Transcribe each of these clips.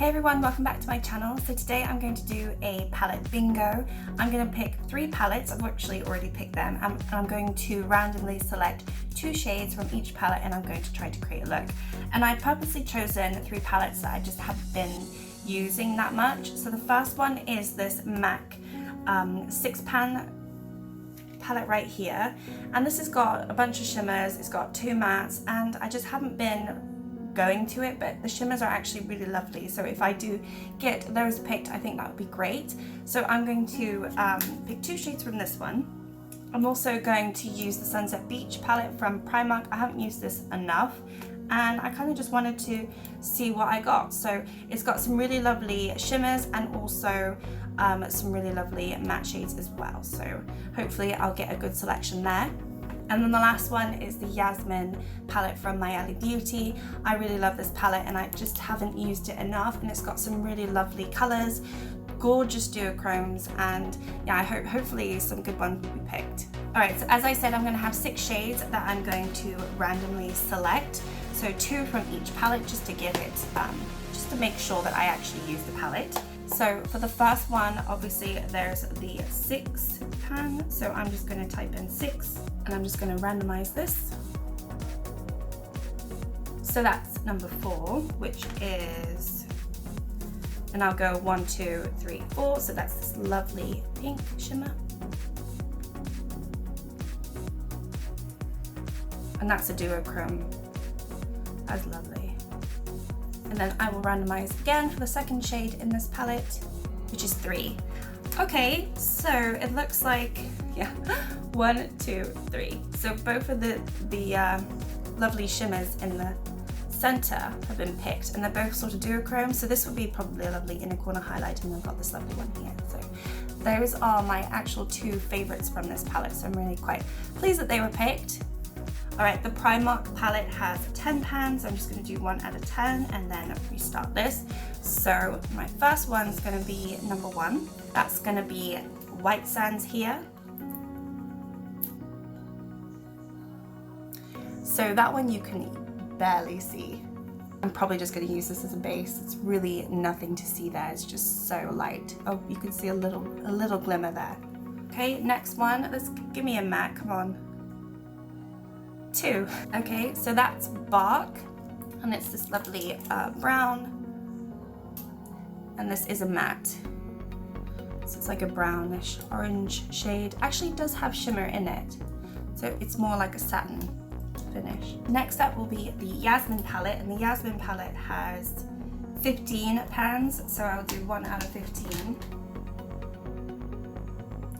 Hey everyone, welcome back to my channel. So today I'm going to do a palette bingo. I'm going to pick 3 palettes. I've actually already picked them, and I'm going to randomly select 2 shades from each palette, and I'm going to try to create a look. And I've purposely chosen 3 palettes that I just haven't been using that much. So the first one is this MAC 6-pan palette right here, and this has got a bunch of shimmers, it's got 2 mattes, and I just haven't been going to it, but the shimmers are actually really lovely. So if I do get those picked, I think that would be great. So I'm going to pick 2 shades from this one. I'm also going to use the Sunset Beach palette from Primark. I haven't used this enough, and I kind of just wanted to see what I got. So it's got some really lovely shimmers and also some really lovely matte shades as well. So hopefully I'll get a good selection there. And then the last one is the Yasmin palette from My LA Beauty. I really love this palette and I just haven't used it enough, and it's got some really lovely colours, gorgeous duochromes, and yeah, I hope hopefully some good ones will be picked. Alright, so as I said, I'm going to have 6 shades that I'm going to randomly select. So 2 from each palette just to give it, just to make sure that I actually use the palette. So for the first one, obviously there's the 6 pan, so I'm just going to type in 6 and I'm just going to randomize this. So that's number 4, which is, and I'll go 1, 2, 3, 4, so that's this lovely pink shimmer. And that's a duochrome, that's lovely. And then I will randomize again for the second shade in this palette, which is 3. Okay, so it looks like, yeah, 1, 2, 3. So both of the lovely shimmers in the center have been picked, and they're both sort of duochrome. So this would be probably a lovely inner corner highlight, and I've got this lovely one here. So those are my actual 2 favorites from this palette. So I'm really quite pleased that they were picked. Alright, the Primark palette has 10 pans. I'm just going to do 1 out of 10 and then restart this. So my first one's going to be number 1. That's going to be White Sands here. So that one you can barely see. I'm probably just going to use this as a base. It's really nothing to see there. It's just so light. Oh, you can see a little glimmer there. Okay, next one. Let's give me a matte. Come on. 2. Okay, so that's Bark, and it's this lovely brown, and this is a matte, so it's like a brownish orange shade. Actually, it does have shimmer in it, so it's more like a satin finish. Next up will be the Yasmin palette, and the Yasmin palette has 15 pans, so I'll do 1 out of 15.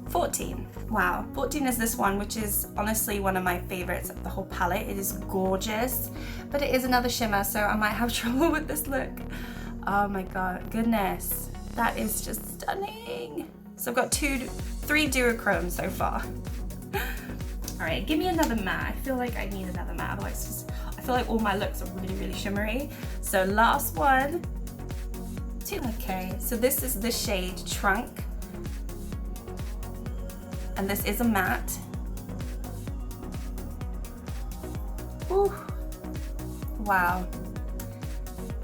14. Wow, 14 is this one, which is honestly one of my favorites of the whole palette. It is gorgeous, but it is another shimmer, so I might have trouble with this look. Oh my god, goodness, that is just stunning. So I've got 3 duochromes so far. All right, give me another matte. I feel like I need another matte, otherwise I feel like all my looks are really, really shimmery. So last one, 2. Okay, so this is the shade Trunk, and this is a matte. Ooh. Wow.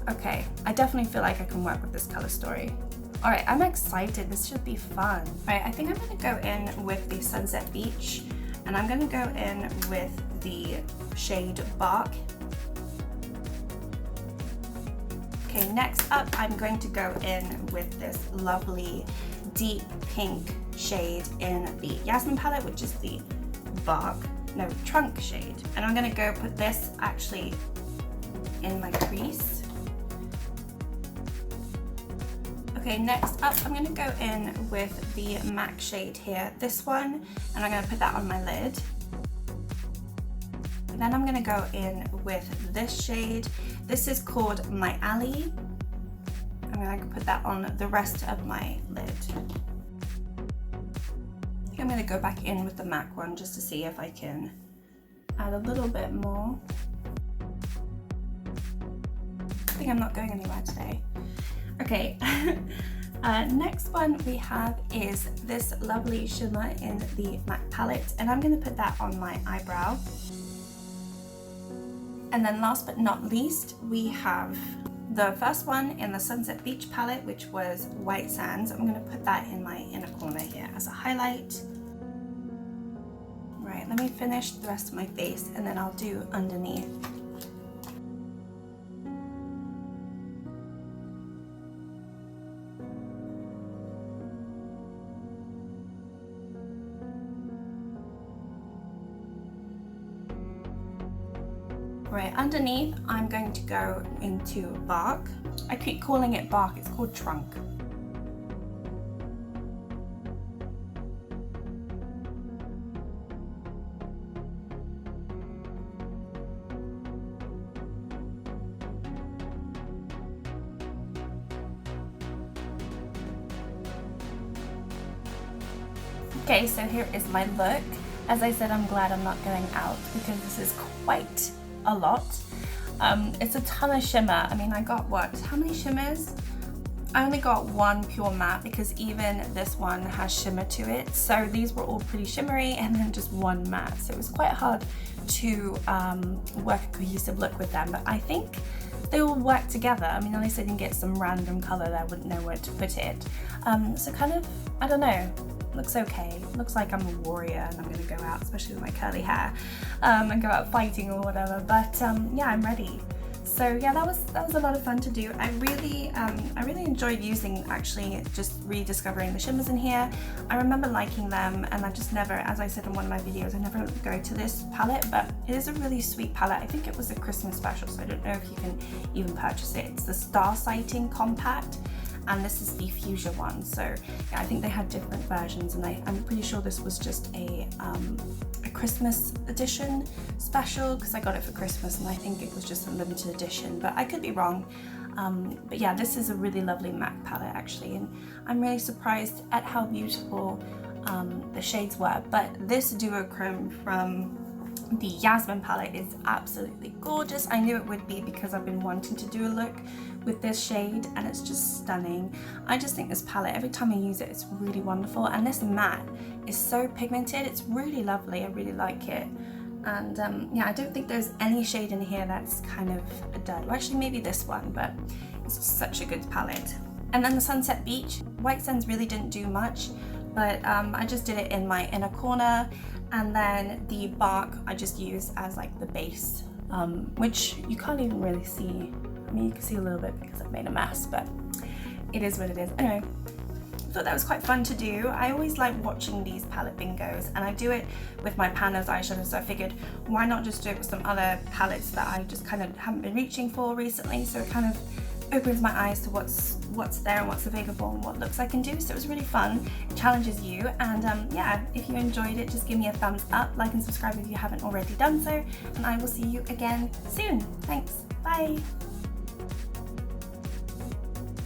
Okay, I definitely feel like I can work with this color story. All right, I'm excited. This should be fun. All right, I think I'm gonna go in with the Sunset Beach, and I'm gonna go in with the shade Bark. Okay, next up, I'm going to go in with this lovely deep pink shade in the Yasmin palette, which is the Trunk shade. And I'm gonna go put this actually in my crease. Okay, next up, I'm gonna go in with the MAC shade here, this one, and I'm gonna put that on my lid. And then I'm gonna go in with this shade. This is called My Alley. I'm gonna put that on the rest of my lid. I think I'm gonna go back in with the MAC one just to see if I can add a little bit more. I think I'm not going anywhere today. Okay, next one we have is this lovely shimmer in the MAC palette, and I'm gonna put that on my eyebrow. And then last but not least, we have the first one in the Sunset Beach palette, which was White Sands. I'm going to put that in my inner corner here as a highlight. Right, let me finish the rest of my face and then I'll do underneath. Right, underneath I'm going to go into Bark. I keep calling it Bark, it's called Trunk. Okay, so here is my look. As I said, I'm glad I'm not going out because this is quite a lot. It's a ton of shimmer. I mean, I got what? How many shimmers? I only got one pure matte because even this one has shimmer to it. So these were all pretty shimmery and then just one matte. So it was quite hard to work a cohesive look with them, but I think they all work together. I mean, unless I didn't get some random color that I wouldn't know where to put it. So kind of, I don't know. Looks okay. Looks like I'm a warrior and I'm gonna go out, especially with my curly hair, and go out fighting or whatever. But yeah, I'm ready. So yeah, that was a lot of fun to do. I really enjoyed using, actually, just rediscovering the shimmers in here. I remember liking them, and I just never, as I said in one of my videos, I never go to this palette, but it is a really sweet palette. I think it was a Christmas special, so I don't know if you can even purchase it. It's the Star Sighting Compact, and this is the Fuchsia one. So yeah, I think they had different versions, and I'm pretty sure this was just a Christmas edition special because I got it for Christmas, and I think it was just a limited edition, but I could be wrong. But yeah, this is a really lovely MAC palette actually, and I'm really surprised at how beautiful the shades were. But this duochrome from the Yasmin palette is absolutely gorgeous. I knew it would be because I've been wanting to do a look with this shade, and it's just stunning. I just think this palette, every time I use it, it's really wonderful, and this matte is so pigmented. It's really lovely. I really like it. And yeah, I don't think there's any shade in here that's kind of a dud. Well, actually maybe this one, but it's such a good palette. And then the Sunset Beach, White Sands really didn't do much, but I just did it in my inner corner. And then the Bark I just used as like the base, which you can't even really see. I mean, you can see a little bit because I've made a mess, but it is what it is. Anyway, I thought that was quite fun to do. I always like watching these palette bingos, and I do it with my Panos eyeshadows, so I figured why not just do it with some other palettes that I just kind of haven't been reaching for recently, so it kind of opens my eyes to what's there and what's available and what looks I can do. So it was really fun. It challenges you, and yeah, if you enjoyed it, just give me a thumbs up, like and subscribe if you haven't already done so, and I will see you again soon. Thanks, bye.